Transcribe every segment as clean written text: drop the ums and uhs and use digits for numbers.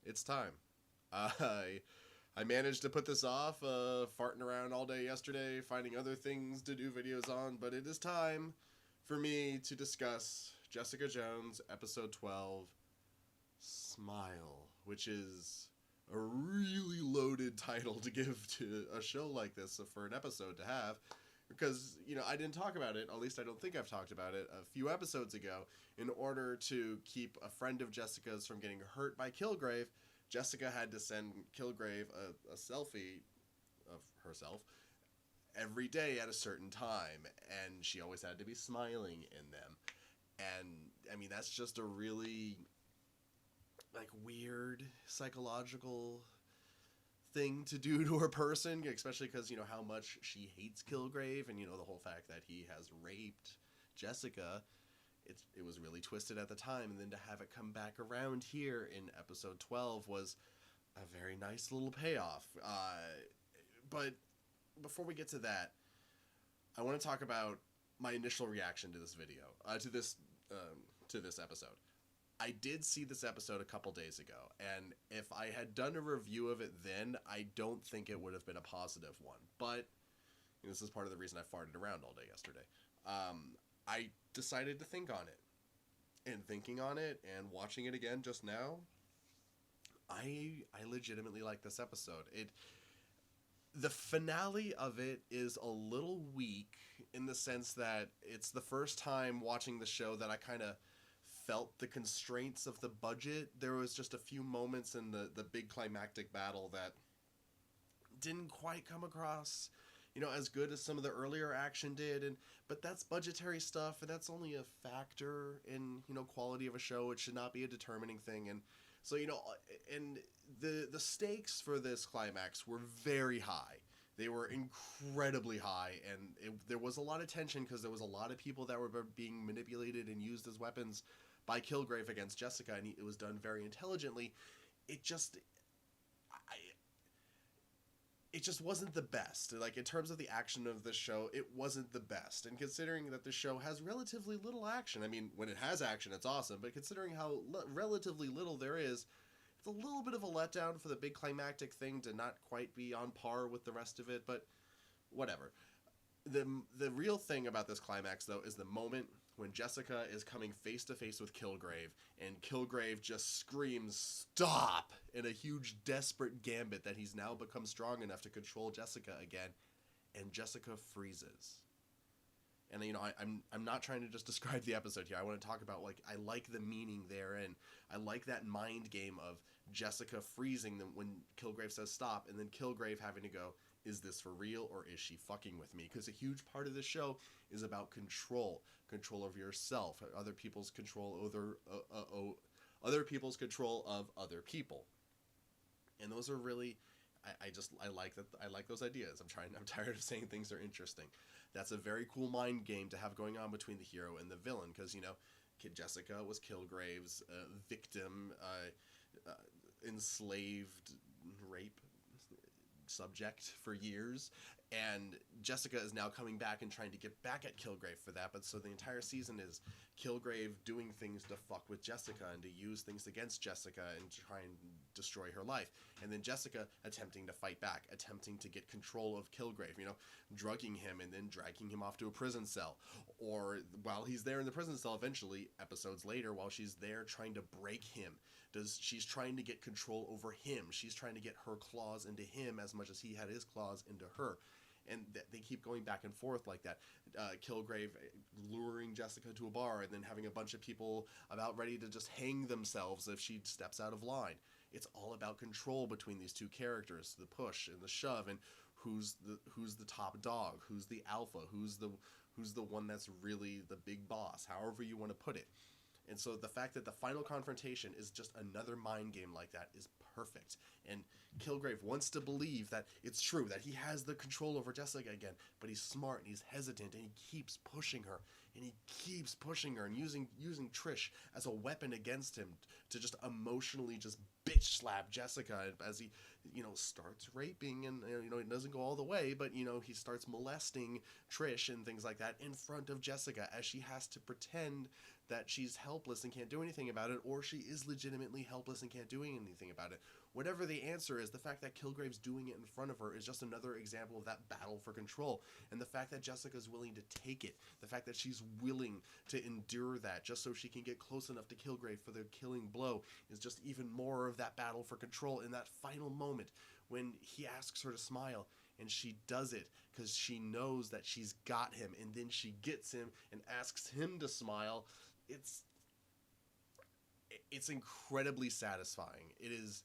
It's time. I managed to put this off, farting around all day yesterday, finding other things to do videos on, but it is time for me to discuss Jessica Jones, episode 12, Smile, which is a really loaded title to give to a show like this for an episode to have. Because, I didn't talk about it, at least I don't think I've talked about it, a few episodes ago. In order to keep a friend of Jessica's from getting hurt by Kilgrave, Jessica had to send Kilgrave a selfie of herself every day at a certain time, and she always had to be smiling in them. And, I mean, that's just a really, weird psychological thing to do to a person, especially because how much she hates Kilgrave, and the whole fact that he has raped Jessica. It was really twisted at the time, and then to have it come back around here in episode 12 was a very nice little payoff. But before we get to that, I want to talk about my initial reaction to this video, to this episode. I did see this episode a couple days ago, and if I had done a review of it then, I don't think it would have been a positive one. But this is part of the reason I farted around all day yesterday. I decided to think on it, and thinking on it and watching it again just now, I legitimately like this episode. The finale of it is a little weak in the sense that it's the first time watching the show that I kind of felt the constraints of the budget. There was just a few moments in the big climactic battle that didn't quite come across, as good as some of the earlier action did. But that's budgetary stuff, and that's only a factor in, quality of a show. It should not be a determining thing. And so, and the stakes for this climax were very high. They were incredibly high, and there was a lot of tension because there was a lot of people that were being manipulated and used as weapons by Kilgrave against Jessica, and it was done very intelligently. It just wasn't the best. Like, in terms of the action of this show, it wasn't the best. And considering that the show has relatively little action, I mean, when it has action, it's awesome, but considering how relatively little there is, it's a little bit of a letdown for the big climactic thing to not quite be on par with the rest of it, but whatever. The real thing about this climax, though, is the moment when Jessica is coming face to face with Kilgrave, and Kilgrave just screams, "Stop!" in a huge, desperate gambit that he's now become strong enough to control Jessica again, and Jessica freezes. And, I'm not trying to just describe the episode here. I want to talk about, I like the meaning therein. I like that mind game of Jessica freezing when Kilgrave says stop, and then Kilgrave having to go, is this for real, or is she fucking with me? Because a huge part of the show is about control of yourself, other people's control over other people's control of other people, and those are really, I like that. I like those ideas. I'm tired of saying things are interesting. That's a very cool mind game to have going on between the hero and the villain, because Jessica was Kilgrave's victim, enslaved, rape subject for years, and Jessica is now coming back and trying to get back at Kilgrave for that. But so the entire season is Kilgrave doing things to fuck with Jessica and to use things against Jessica and try and destroy her life, and then Jessica attempting to fight back, attempting to get control of Kilgrave, drugging him and then dragging him off to a prison cell, or while he's there in the prison cell, eventually episodes later, while she's there trying to break him, she's trying to get control over him. She's trying to get her claws into him as much as he had his claws into her. And they keep going back and forth like that. Kilgrave luring Jessica to a bar and then having a bunch of people about ready to just hang themselves if she steps out of line. It's all about control between these two characters, the push and the shove, and who's the top dog, who's the alpha, who's the one that's really the big boss, however you want to put it. And so the fact that the final confrontation is just another mind game like that is perfect. And Kilgrave wants to believe that it's true, that he has the control over Jessica again, but he's smart and he's hesitant, and he keeps pushing her, and using Trish as a weapon against him to just emotionally just bitch slap Jessica as he, starts raping, and, it doesn't go all the way, but, he starts molesting Trish and things like that in front of Jessica, as she has to pretend that she's helpless and can't do anything about it, or she is legitimately helpless and can't do anything about it. Whatever the answer is, the fact that Kilgrave's doing it in front of her is just another example of that battle for control. And the fact that Jessica's willing to take it, the fact that she's willing to endure that just so she can get close enough to Kilgrave for the killing blow, is just even more of that battle for control. In that final moment when he asks her to smile, and she does it because she knows that she's got him, and then she gets him and asks him to smile. It's incredibly satisfying. It is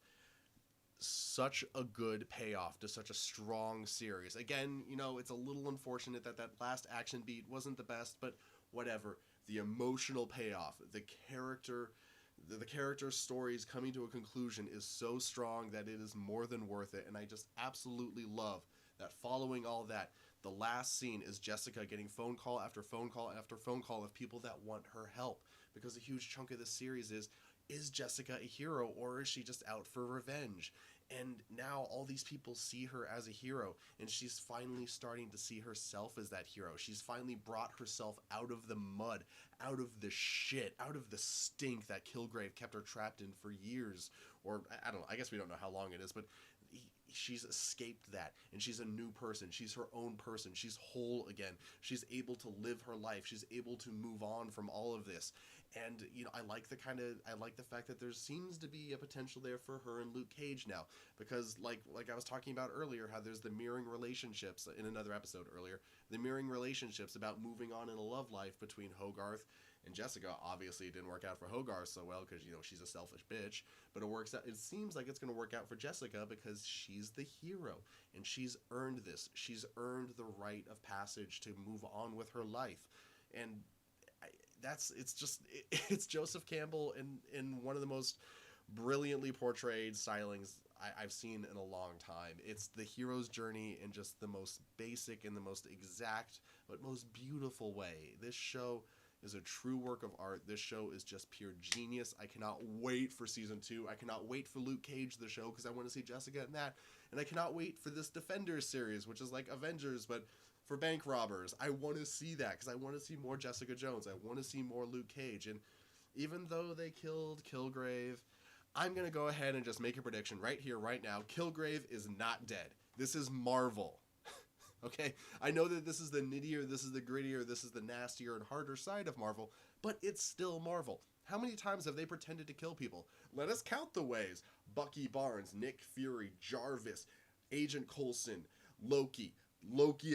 such a good payoff to such a strong series. Again, it's a little unfortunate that that last action beat wasn't the best, but whatever. The emotional payoff, the character stories coming to a conclusion is so strong that it is more than worth it, and I just absolutely love that following all that, the last scene is Jessica getting phone call after phone call after phone call of people that want her help, because a huge chunk of this series is Jessica a hero, or is she just out for revenge? And now all these people see her as a hero, and she's finally starting to see herself as that hero. She's finally brought herself out of the mud, out of the shit, out of the stink that Kilgrave kept her trapped in for years. Or, I don't know, I guess we don't know how long it is, but she's escaped that, and she's a new person. She's her own person. She's whole again. She's able to live her life. She's able to move on from all of this. And I like the fact that there seems to be a potential there for her and Luke Cage now, because like I was talking about earlier, how there's the mirroring relationships in another episode earlier, the mirroring relationships about moving on in a love life between Hogarth and Jessica. Obviously it didn't work out for Hogarth so well because she's a selfish bitch, but it seems like it's going to work out for Jessica because she's the hero and she's earned this. She's earned the rite of passage to move on with her life. And it's Joseph Campbell in one of the most brilliantly portrayed stylings I've seen in a long time. It's the hero's journey in just the most basic and the most exact but most beautiful way. This show is a true work of art. This show is just pure genius. I cannot wait for season 2. I cannot wait for Luke Cage the show because I want to see Jessica in that. And I cannot wait for this Defenders series, which is like Avengers but for bank robbers. I want to see that because I want to see more Jessica Jones. I want to see more Luke Cage. And even though they killed Kilgrave, I'm going to go ahead and just make a prediction right here, right now. Kilgrave is not dead. This is Marvel. Okay? I know that this is the nittier, this is the grittier, this is the nastier and harder side of Marvel, but it's still Marvel. How many times have they pretended to kill people? Let us count the ways. Bucky Barnes, Nick Fury, Jarvis, Agent Coulson, Loki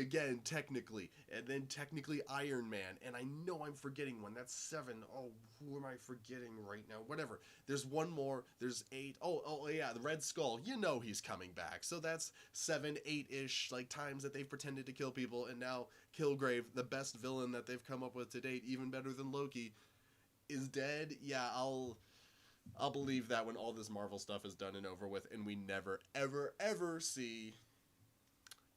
again, technically, and then technically Iron Man, and I know I'm forgetting one. That's 7. Oh, who am I forgetting right now? Whatever. There's one more. There's 8. Oh yeah, the Red Skull. He's coming back. So that's 7, 8-ish times that they've pretended to kill people, and now Kilgrave, the best villain that they've come up with to date, even better than Loki, is dead. Yeah, I'll believe that when all this Marvel stuff is done and over with, and we never, ever, ever see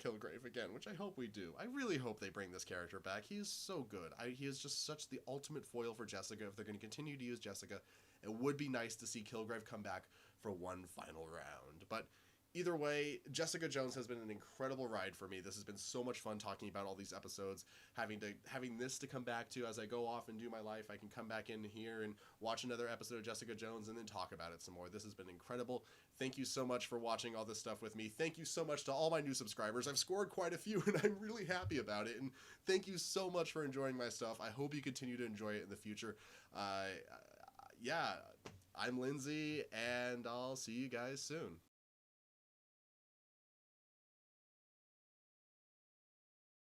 Kilgrave again, which I hope we do. I really hope they bring this character back. He is so good. He is just such the ultimate foil for Jessica. If they're going to continue to use Jessica, it would be nice to see Kilgrave come back for one final round. But either way, Jessica Jones has been an incredible ride for me. This has been so much fun talking about all these episodes, having this to come back to as I go off and do my life. I can come back in here and watch another episode of Jessica Jones and then talk about it some more. This has been incredible. Thank you so much for watching all this stuff with me. Thank you so much to all my new subscribers. I've scored quite a few, and I'm really happy about it. And thank you so much for enjoying my stuff. I hope you continue to enjoy it in the future. Yeah, I'm Lindsay, and I'll see you guys soon.